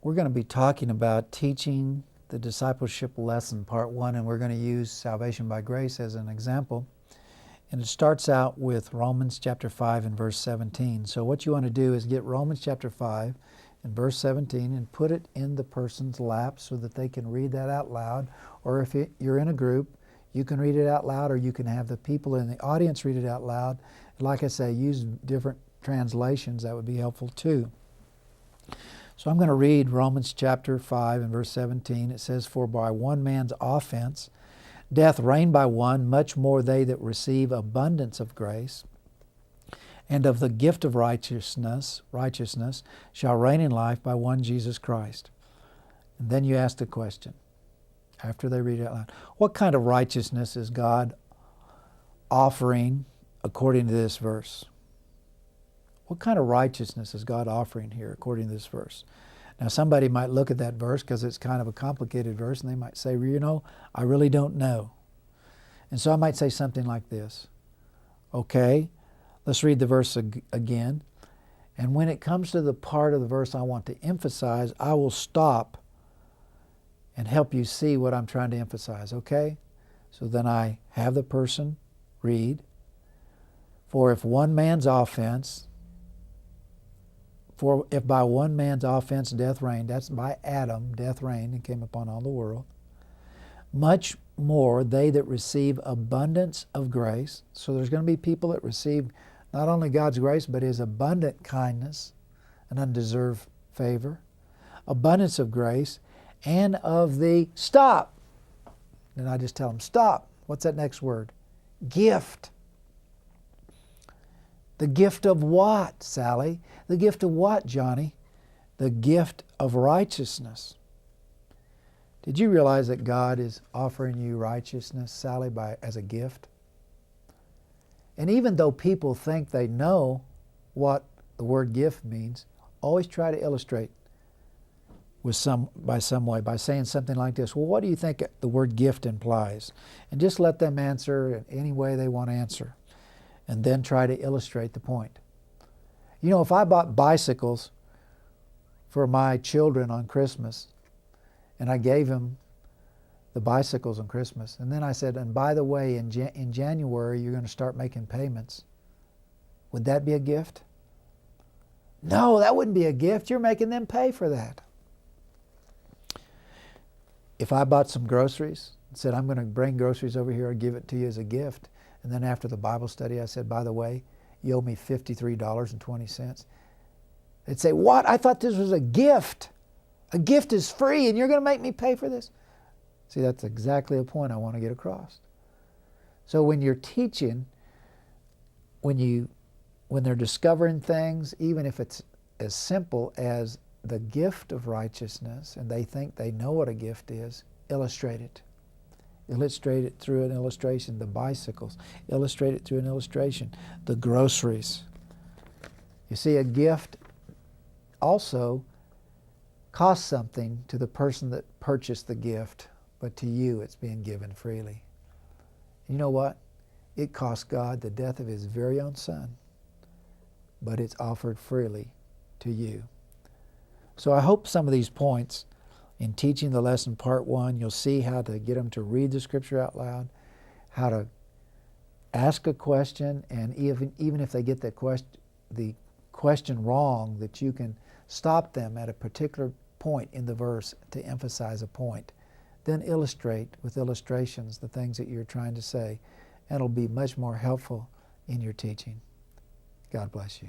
We're going to be talking about teaching the discipleship lesson, part 1, and we're going to use salvation by grace as an example. And it starts out with Romans chapter 5 and verse 17. So what you want to do is get Romans chapter 5 and verse 17 and put it in the person's lap so that they can read that out loud. Or if you're in a group, you can read it out loud, or you can have the people in the audience read it out loud. Like I say, use different translations. That would be helpful too. So I'm going to read Romans chapter 5 and verse 17. It says, "For by one man's offense death reigned by one, much more they that receive abundance of grace and of the gift of righteousness shall reign in life by one Jesus Christ." And then you ask the question, after they read it out loud, what kind of righteousness is God offering according to this verse? What kind of righteousness is God offering here according to this verse? Now somebody might look at that verse because it's kind of a complicated verse and they might say, I really don't know. And so I might say something like this. Okay, let's read the verse again. And when it comes to the part of the verse I want to emphasize, I will stop and help you see what I'm trying to emphasize, okay? So then I have the person read, For if by one man's offense death reigned, that's by Adam, death reigned and came upon all the world, much more they that receive abundance of grace. So there's going to be people that receive not only God's grace, but His abundant kindness and undeserved favor, abundance of grace, and of the, stop! And I just tell them, stop. What's that next word? Gift. The gift of what, Sally? The gift of what, Johnny? The gift of righteousness. Did you realize that God is offering you righteousness, Sally, as a gift? And even though people think they know what the word gift means, always try to illustrate by saying something like this. Well, what do you think the word gift implies? And just let them answer in any way they want to answer. And then try to illustrate the point. You know, if I bought bicycles for my children on Christmas, and I gave them the bicycles on Christmas, and then I said, and by the way, in January you're going to start making payments, would that be a gift? No, that wouldn't be a gift. You're making them pay for that. If I bought some groceries and said, I'm going to bring groceries over here and give it to you as a gift, and then after the Bible study I said, by the way, you owe me $53.20. They'd say, what? I thought this was a gift. A gift is free and you're going to make me pay for this? See, that's exactly the point I want to get across. So when you're teaching, when they're discovering things, even if it's as simple as the gift of righteousness and they think they know what a gift is, illustrate it. Illustrate it through an illustration. The bicycles, illustrate it through an illustration. The groceries. You see, a gift also costs something to the person that purchased the gift, but to you it's being given freely. You know what? It cost God the death of His very own Son, but it's offered freely to you. So I hope some of these points in teaching the lesson part 1, you'll see how to get them to read the Scripture out loud, how to ask a question, and even if they get the question wrong, that you can stop them at a particular point in the verse to emphasize a point. Then illustrate with illustrations the things that you're trying to say, and it'll be much more helpful in your teaching. God bless you.